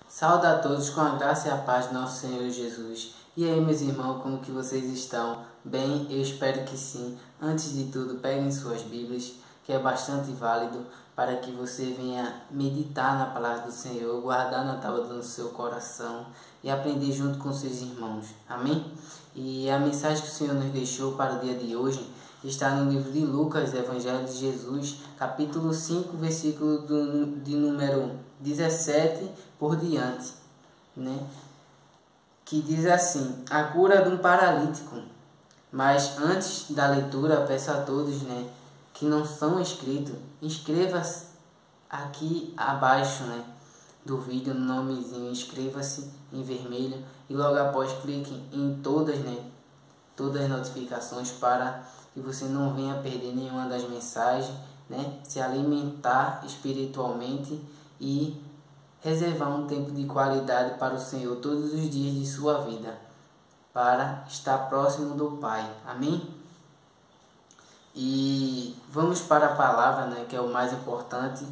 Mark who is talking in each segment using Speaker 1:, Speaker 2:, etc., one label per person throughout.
Speaker 1: Sauda a todos com a graça e a paz de nosso Senhor Jesus. E aí, meus irmãos, como que vocês estão? Bem, eu espero que sim. Antes de tudo, peguem suas Bíblias, que é bastante válido para que você venha meditar na palavra do Senhor, guardar na tábua do seu coração e aprender junto com seus irmãos. Amém? E a mensagem que o Senhor nos deixou para o dia de hoje está no livro de Lucas, Evangelho de Jesus, capítulo 5, versículo de número 17 por diante, né? Que diz assim: a cura de um paralítico. Mas antes da leitura, peço a todos, né, que não são inscritos, inscreva-se aqui abaixo, né, do vídeo, no nomezinho, inscreva-se em vermelho e logo após clique em todas, né, todas as notificações para que você não venha perder nenhuma das mensagens, né, se alimentar espiritualmente e reservar um tempo de qualidade para o Senhor todos os dias de sua vida, para estar próximo do Pai. Amém? E vamos para a palavra, né, que é o mais importante,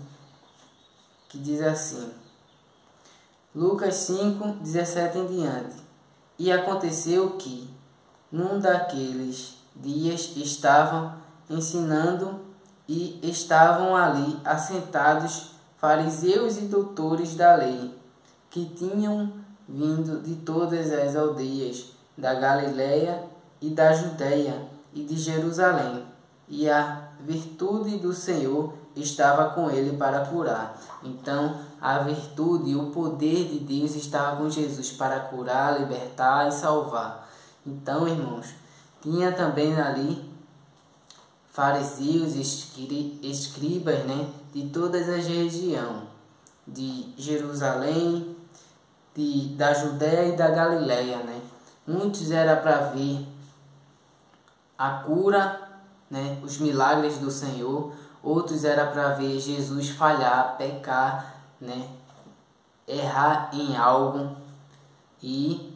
Speaker 1: que diz assim, Lucas 5, 17 em diante. E aconteceu que, num daqueles dias, estavam ensinando e estavam ali assentados fariseus e doutores da lei, que tinham vindo de todas as aldeias da Galiléia e da Judéia e de Jerusalém, e a virtude do Senhor estava com ele para curar. Então, a virtude e o poder de Deus estava com Jesus para curar, libertar e salvar. Então, irmãos, tinha também ali fariseus e escribas, né, de todas as regiões, de Jerusalém, da Judéia e da Galiléia, né. Muitos era para ver a cura, né, os milagres do Senhor. Outros era para ver Jesus falhar, pecar, né, errar em algo. E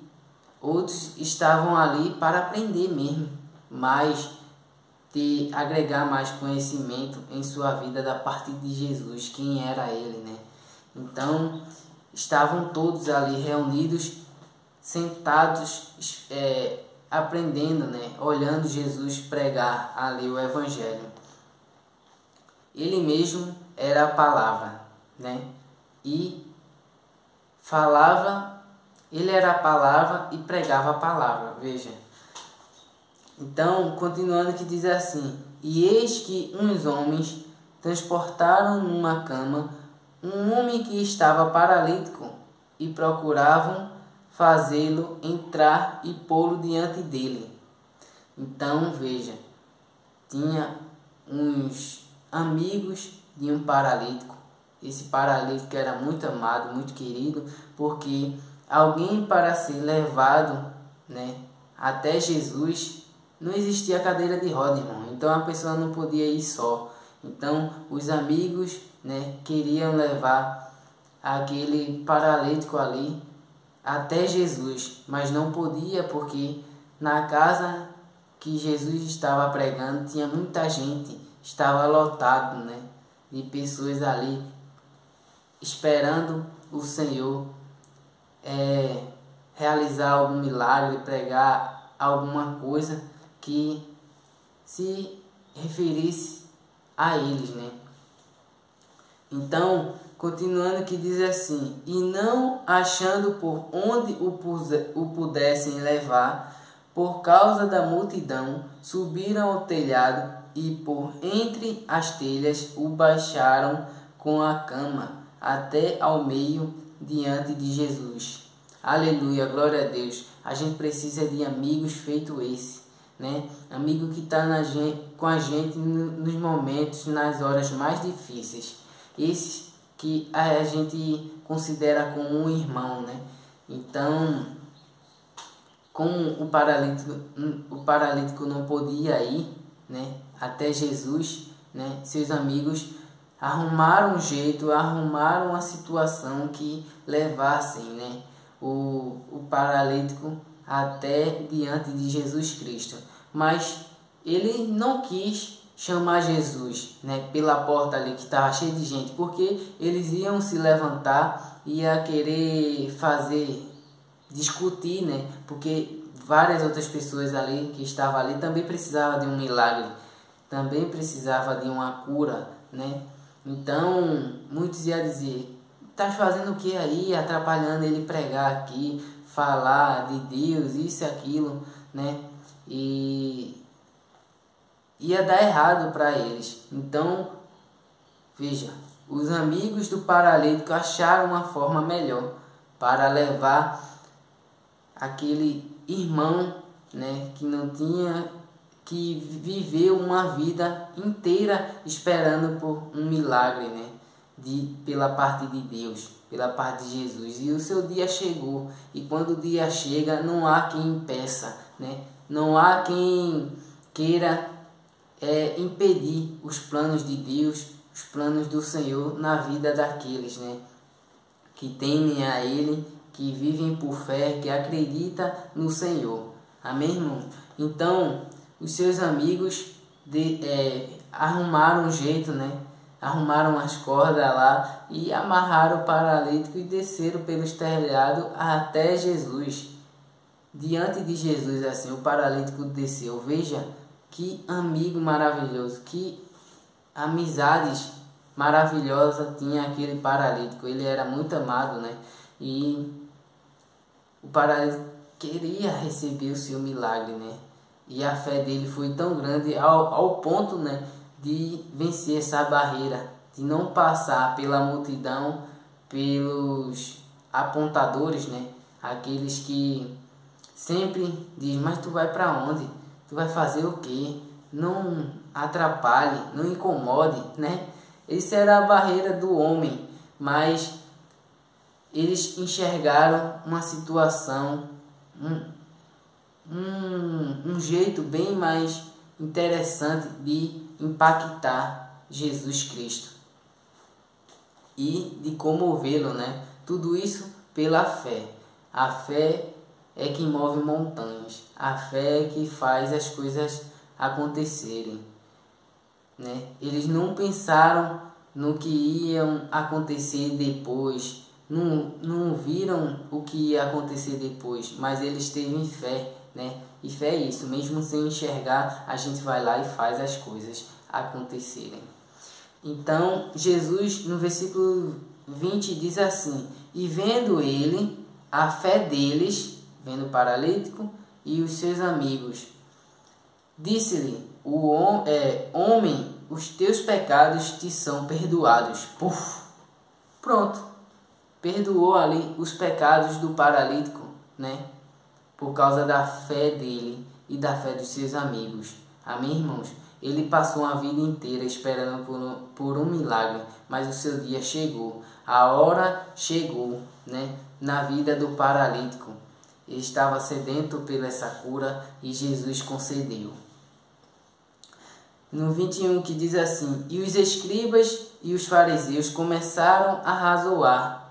Speaker 1: outros estavam ali para aprender mesmo, mas agregar mais conhecimento em sua vida da parte de Jesus, quem era ele, né? Então, estavam todos ali reunidos, sentados, aprendendo, né? Olhando Jesus pregar ali o Evangelho. Ele mesmo era a palavra, né? E falava, ele era a palavra e pregava a palavra, veja. Então, continuando, que diz assim: e eis que uns homens transportaram numa cama um homem que estava paralítico e procuravam fazê-lo entrar e pô-lo diante dele. Então, veja, tinha uns amigos de um paralítico. Esse paralítico era muito amado, muito querido, porque alguém para ser levado, né, até Jesus, não existia cadeira de roda, irmão. Então a pessoa não podia ir só. Então os amigos, né, queriam levar aquele paralítico ali até Jesus, mas não podia porque na casa que Jesus estava pregando tinha muita gente, estava lotado, né, de pessoas ali esperando o Senhor realizar algum milagre, pregar alguma coisa que se referisse a eles, né? Então, continuando, que diz assim: e não achando por onde o pudessem levar, por causa da multidão, subiram ao telhado e por entre as telhas o baixaram com a cama até ao meio diante de Jesus. Aleluia, glória a Deus. A gente precisa de amigos feito esse, né? Amigo que está com a gente nos momentos, nas horas mais difíceis. Esses que a gente considera como um irmão, né? Então, como o paralítico não podia ir, né, até Jesus, né, seus amigos arrumaram um jeito, arrumaram uma situação que levassem, né, o paralítico até diante de Jesus Cristo. Mas ele não quis chamar Jesus, né, pela porta ali que estava cheia de gente, porque eles iam se levantar ia querer discutir, né? Porque várias outras pessoas ali que estavam ali também precisavam de um milagre, também precisava de uma cura, né? Então, muitos iam dizer: "Estás fazendo o que aí, atrapalhando ele pregar aqui, falar de Deus, isso e aquilo", né? E ia dar errado para eles. Então, veja, os amigos do paralítico acharam uma forma melhor para levar aquele irmão, né, que não tinha, que viveu uma vida inteira esperando por um milagre, né, pela parte de Deus, pela parte de Jesus. E o seu dia chegou. E quando o dia chega, não há quem impeça, né? Não há quem queira impedir os planos de Deus, os planos do Senhor na vida daqueles, né, que temem a Ele, que vivem por fé, que acreditam no Senhor. Amém, irmão? Então, os seus amigos arrumaram um jeito, né? Arrumaram as cordas lá e amarraram o paralítico e desceram pelos telhados até Jesus. Diante de Jesus, assim, o paralítico desceu. Veja que amigo maravilhoso, que amizades maravilhosas tinha aquele paralítico. Ele era muito amado, né? E o paralítico queria receber o seu milagre, né? E a fé dele foi tão grande ao ponto, né, de vencer essa barreira, de não passar pela multidão, pelos apontadores, né? Aqueles que sempre diz: "Mas tu vai para onde? Tu vai fazer o quê? Não atrapalhe, não incomode", né? Essa era a barreira do homem, mas eles enxergaram uma situação, um jeito bem mais interessante de impactar Jesus Cristo e de comovê-lo, né? Tudo isso pela fé. A fé é que move montanhas. A fé é que faz as coisas acontecerem, né? Eles não pensaram no que iam acontecer depois, não viram o que ia acontecer depois, mas eles teve fé, né? E fé é isso, mesmo sem enxergar, a gente vai lá e faz as coisas acontecerem. Então, Jesus, no versículo 20, diz assim: "E vendo ele, a fé deles", vendo o paralítico e os seus amigos, disse-lhe: "Homem, os teus pecados te são perdoados." Puf, pronto. Perdoou ali os pecados do paralítico, né? Por causa da fé dele e da fé dos seus amigos. Amém, irmãos? Ele passou uma vida inteira esperando por um milagre, mas o seu dia chegou. A hora chegou, né? Na vida do paralítico. Ele estava sedento pela essa cura e Jesus concedeu. No 21 que diz assim: "E os escribas e os fariseus começaram a razoar,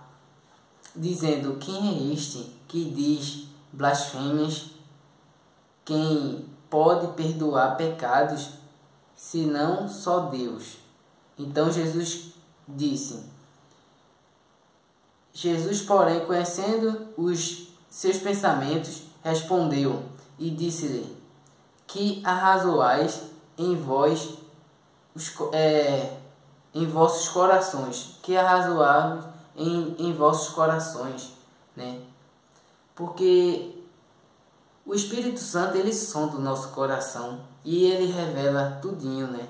Speaker 1: dizendo: Quem é este que diz blasfêmias? Quem pode perdoar pecados, senão só Deus?" Então Jesus disse: Jesus, porém, conhecendo os seus pensamentos, respondeu e disse-lhe: Que arrazoais em vossos corações? Que arrazoais em vossos corações, né? Porque o Espírito Santo, ele sonda o nosso coração e ele revela tudinho, né?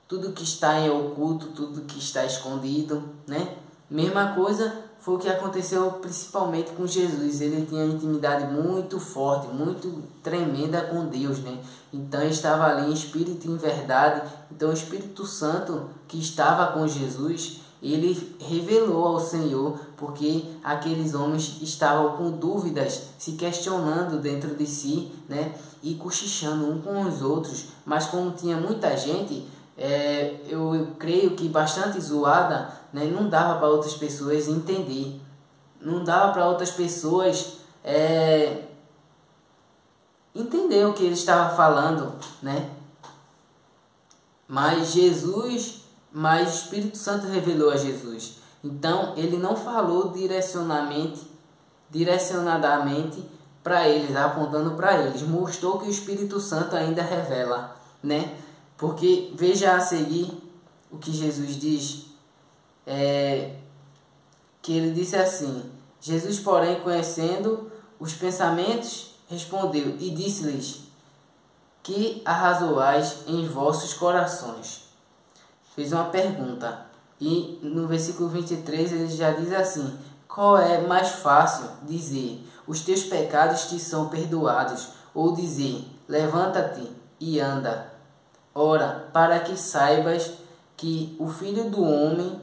Speaker 1: Tudo que está em oculto, tudo que está escondido, né? Mesma coisa foi o que aconteceu principalmente com Jesus. Ele tinha intimidade muito forte, muito tremenda com Deus, né? Então ele estava ali em espírito e em verdade. Então o Espírito Santo que estava com Jesus, ele revelou ao Senhor, porque aqueles homens estavam com dúvidas, se questionando dentro de si, né? E cochichando um com os outros. Mas como tinha muita gente, eu creio que bastante zoada, né? Não dava para outras pessoas entender. Não dava para outras pessoas entender o que ele estava falando, né? Mas o Espírito Santo revelou a Jesus. Então ele não falou direcionadamente para eles, apontando para eles. Mostrou que o Espírito Santo ainda revela, né? Porque veja a seguir o que Jesus diz, que ele disse assim: Jesus, porém, conhecendo os pensamentos, respondeu e disse-lhes: que arrazoais em vossos corações? Fez uma pergunta. E no versículo 23 ele já diz assim: qual é mais fácil dizer, os teus pecados te são perdoados, ou dizer, levanta-te e anda? Ora, para que saibas que o Filho do Homem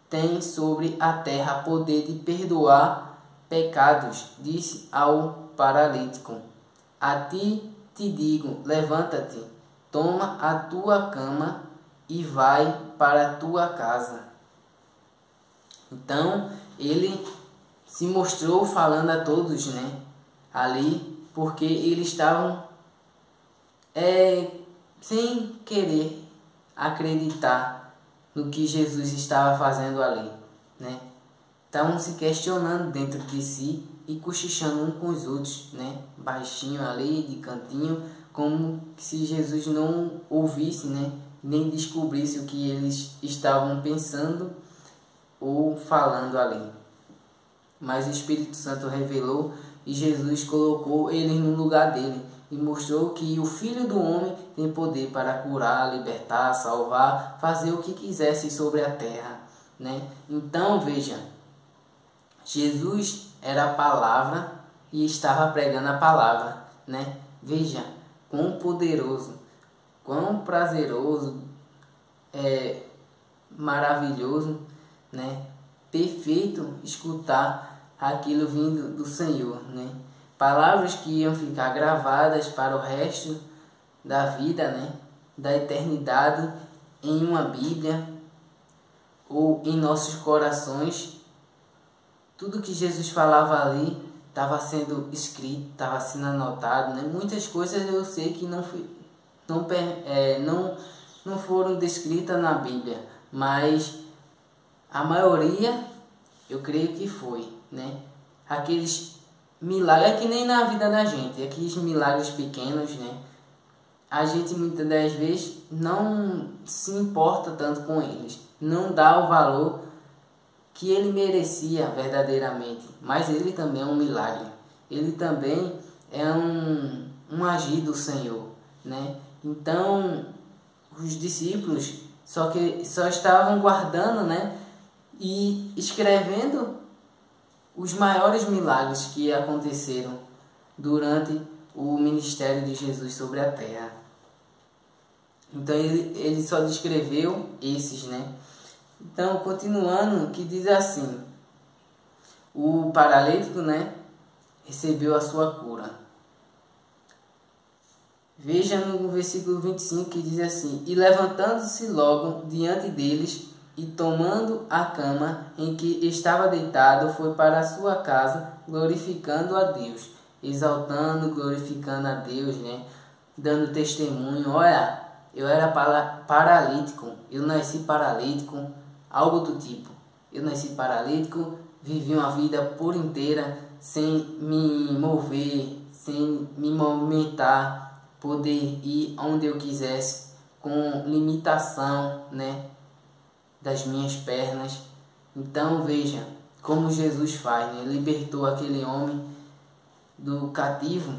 Speaker 1: tem sobre a terra poder de perdoar pecados, disse ao paralítico: a ti te digo, levanta-te, toma a tua cama e vai para a tua casa. Então ele se mostrou falando a todos, né, ali, porque eles estavam sem querer acreditar no que Jesus estava fazendo ali, né? Estavam se questionando dentro de si e cochichando um com os outros, né? Baixinho ali, de cantinho, como se Jesus não ouvisse, né? Nem descobrisse o que eles estavam pensando ou falando ali. Mas o Espírito Santo revelou e Jesus colocou eles no lugar dele e mostrou que o Filho do Homem tem poder para curar, libertar, salvar, fazer o que quisesse sobre a terra, né? Então veja, Jesus era a palavra e estava pregando a palavra, né? Veja quão poderoso, quão prazeroso, maravilhoso, né? Perfeito escutar aquilo vindo do Senhor, né? Palavras que iam ficar gravadas para o resto da vida, né? Da eternidade, em uma Bíblia ou em nossos corações. Tudo que Jesus falava ali estava sendo escrito, estava sendo anotado, né? Muitas coisas eu sei que não foram descritas na Bíblia, mas a maioria eu creio que foi, né? Aqueles milagres, é que nem na vida da gente, aqueles milagres pequenos, né? A gente muitas das vezes não se importa tanto com eles, não dá o valor que ele merecia verdadeiramente, mas ele também é um milagre, ele também é um agir do Senhor, né? Então os discípulos só estavam guardando, né, e escrevendo os maiores milagres que aconteceram durante o ministério de Jesus sobre a terra. Então ele só descreveu esses, né? Então, continuando, que diz assim: o paralítico, né, recebeu a sua cura. Veja no versículo 25 que diz assim: e levantando-se logo diante deles e tomando a cama em que estava deitado, foi para a sua casa, glorificando a Deus, exaltando, glorificando a Deus, né, dando testemunho: olha, eu era paralítico, eu nasci paralítico, algo do tipo. Eu nasci paralítico, vivi uma vida por inteira sem me mover, sem me movimentar, poder ir onde eu quisesse, com limitação, né, das minhas pernas. Então veja como Jesus faz, né? Libertou aquele homem do cativo,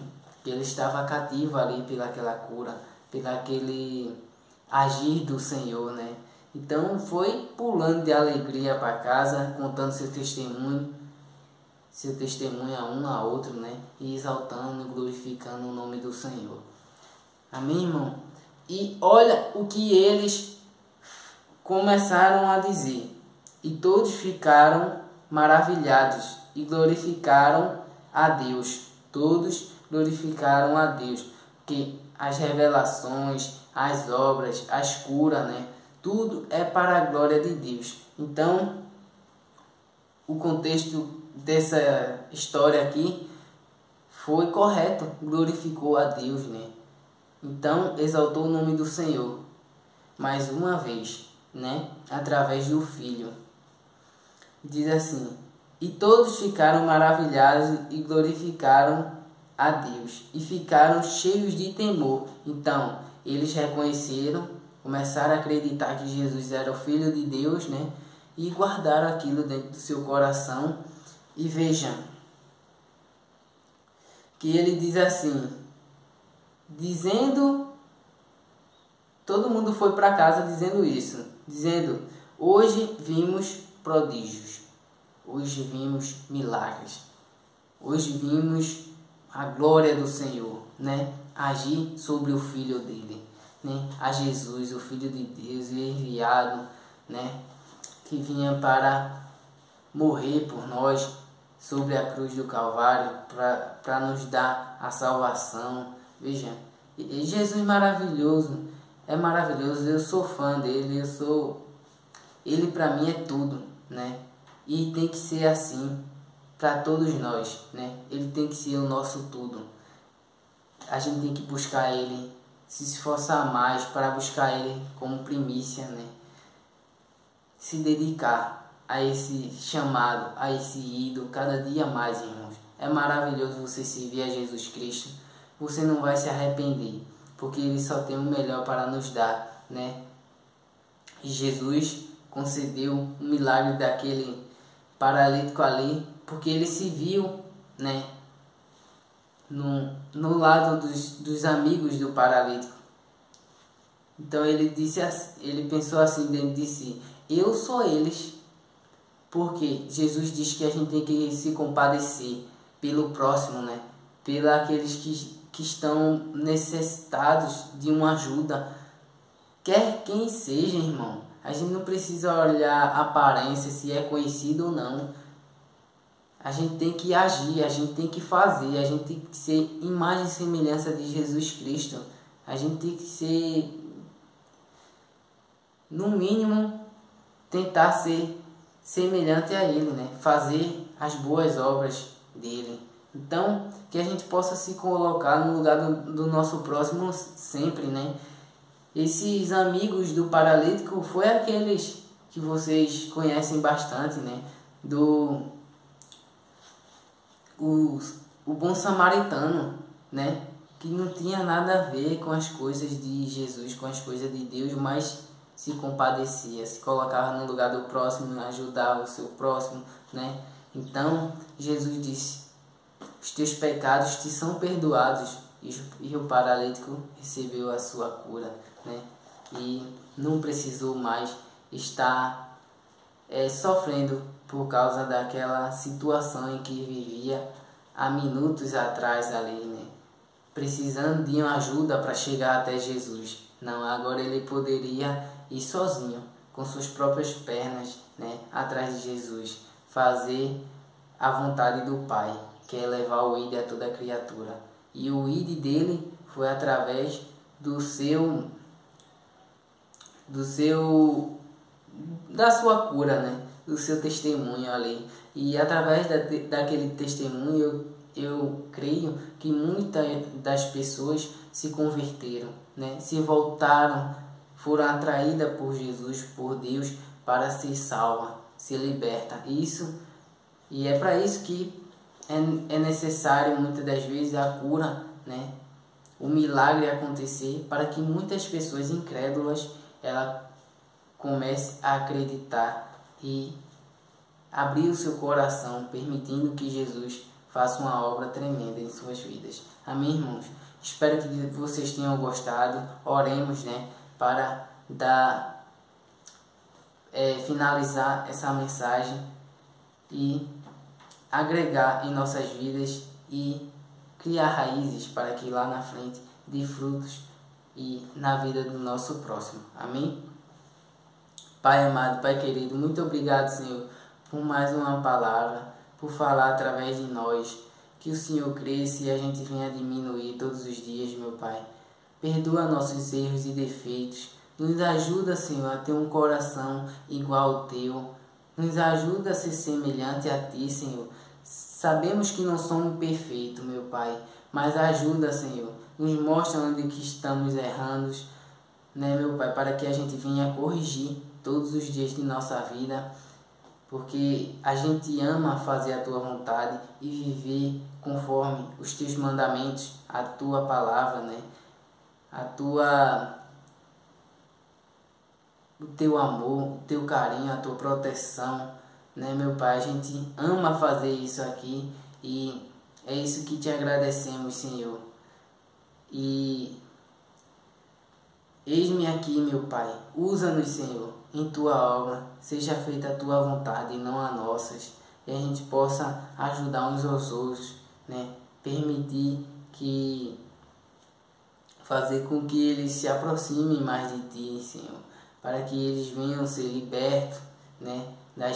Speaker 1: que ele estava cativo ali pelaquela cura, pelaquele agir do Senhor, né? Então foi pulando de alegria para casa, contando seu testemunho a um a outro, né? E exaltando e glorificando o nome do Senhor. Amém, irmão? E olha o que eles começaram a dizer. E todos ficaram maravilhados e glorificaram a Deus. Todos glorificaram a Deus. Porque as revelações, as obras, as curas, né? Tudo é para a glória de Deus. Então, o contexto dessa história aqui foi correto, glorificou a Deus, né? Então, exaltou o nome do Senhor, mais uma vez, né? Através do Filho. Diz assim: e todos ficaram maravilhados e glorificaram a Deus e ficaram cheios de temor. Então, eles reconheceram, começaram a acreditar que Jesus era o Filho de Deus, né? E guardaram aquilo dentro do seu coração. E vejam que ele diz assim, dizendo, todo mundo foi para casa dizendo isso, dizendo: hoje vimos prodígios, hoje vimos milagres, hoje vimos a glória do Senhor, né, agir sobre o Filho dele, né, a Jesus, o Filho de Deus, enviado, né, que vinha para morrer por nós sobre a cruz do Calvário, para nos dar a salvação. Veja, e Jesus maravilhoso, é maravilhoso, eu sou fã dele, ele para mim é tudo, né? E tem que ser assim para todos nós, né? Ele tem que ser o nosso tudo. A gente tem que buscar ele, se esforçar mais para buscar ele como primícia, né? Se dedicar a esse chamado, a esse ídolo, cada dia mais, irmãos. É maravilhoso você servir a Jesus Cristo. Você não vai se arrepender, porque ele só tem o melhor para nos dar, né? E Jesus concedeu um milagre daquele paralítico ali, porque ele se viu, né, no lado dos amigos do paralítico. Então ele disse, ele pensou assim dentro de si: eu sou eles. Porque Jesus diz que a gente tem que se compadecer pelo próximo, né? Pelos aqueles que estão necessitados de uma ajuda. Quer quem seja, irmão. A gente não precisa olhar a aparência, se é conhecido ou não. A gente tem que agir, a gente tem que fazer, a gente tem que ser imagem e semelhança de Jesus Cristo. A gente tem que ser, no mínimo, tentar ser semelhante a ele, né? Fazer as boas obras dele. Então, que a gente possa se colocar no lugar do nosso próximo sempre, né? Esses amigos do paralítico foi aqueles que vocês conhecem bastante, né? O bom samaritano, né? Que não tinha nada a ver com as coisas de Jesus, com as coisas de Deus, mas se compadecia, se colocava no lugar do próximo, ajudava o seu próximo, né? Então, Jesus disse: os teus pecados te são perdoados, e o paralítico recebeu a sua cura, né? E não precisou mais estar sofrendo por causa daquela situação em que vivia há minutos atrás ali, né? Precisando de uma ajuda para chegar até Jesus. Não, agora ele poderia ir sozinho, com suas próprias pernas, né, atrás de Jesus, fazer a vontade do Pai, que é levar o ID a toda criatura. E o ID dele foi através da sua cura, né, do seu testemunho ali. E através daquele testemunho eu creio que muitas das pessoas se converteram, né, se voltaram, foram atraídas por Jesus, por Deus, para ser salva, ser liberta. E é para isso que é necessário muitas das vezes a cura, né? O milagre acontecer, para que muitas pessoas incrédulas ela comece a acreditar e abrir o seu coração, permitindo que Jesus faça uma obra tremenda em suas vidas. Amém, irmãos? Espero que vocês tenham gostado. Oremos, né, para finalizar essa mensagem e agregar em nossas vidas e criar raízes para que lá na frente dê frutos e na vida do nosso próximo. Amém? Pai amado, Pai querido, muito obrigado, Senhor, por mais uma palavra, por falar através de nós. Que o Senhor cresça e a gente venha diminuir todos os dias, meu Pai. Perdoa nossos erros e defeitos. Nos ajuda, Senhor, a ter um coração igual ao Teu. Nos ajuda a ser semelhante a Ti, Senhor. Sabemos que não somos perfeitos, meu Pai, mas ajuda, Senhor. Nos mostra onde que estamos errando, né, meu Pai, para que a gente venha corrigir todos os dias de nossa vida. porque a gente ama fazer a tua vontade e viver conforme os teus mandamentos, a tua palavra, né? O teu amor, o teu carinho, a tua proteção, né, meu Pai? A gente ama fazer isso aqui e é isso que te agradecemos, Senhor. E eis-me aqui, meu Pai, usa-nos, Senhor, em tua obra, seja feita a tua vontade e não a nossas, e a gente possa ajudar uns aos outros, né? Permitir que fazer com que eles se aproximem mais de ti, Senhor, para que eles venham ser libertos, né, da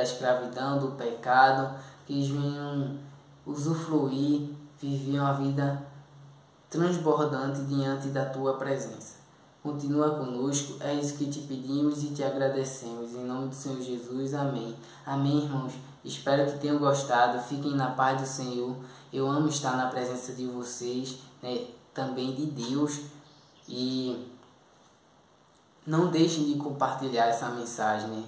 Speaker 1: escravidão, do pecado, que eles venham usufruir, viver uma vida transbordante diante da tua presença. Continua conosco, é isso que te pedimos e te agradecemos. Em nome do Senhor Jesus, amém. Amém, irmãos. Espero que tenham gostado. Fiquem na paz do Senhor. Eu amo estar na presença de vocês, né? Também de Deus. E não deixem de compartilhar essa mensagem, né?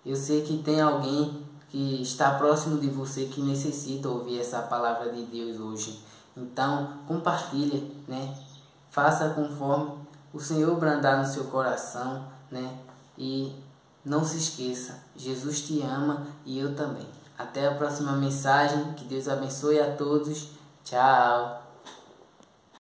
Speaker 1: Eu sei que tem alguém que está próximo de você que necessita ouvir essa palavra de Deus hoje. Então, compartilhe, né? Faça conforme o Senhor brandar no seu coração, né? E não se esqueça, Jesus te ama e eu também. Até a próxima mensagem, que Deus abençoe a todos. Tchau!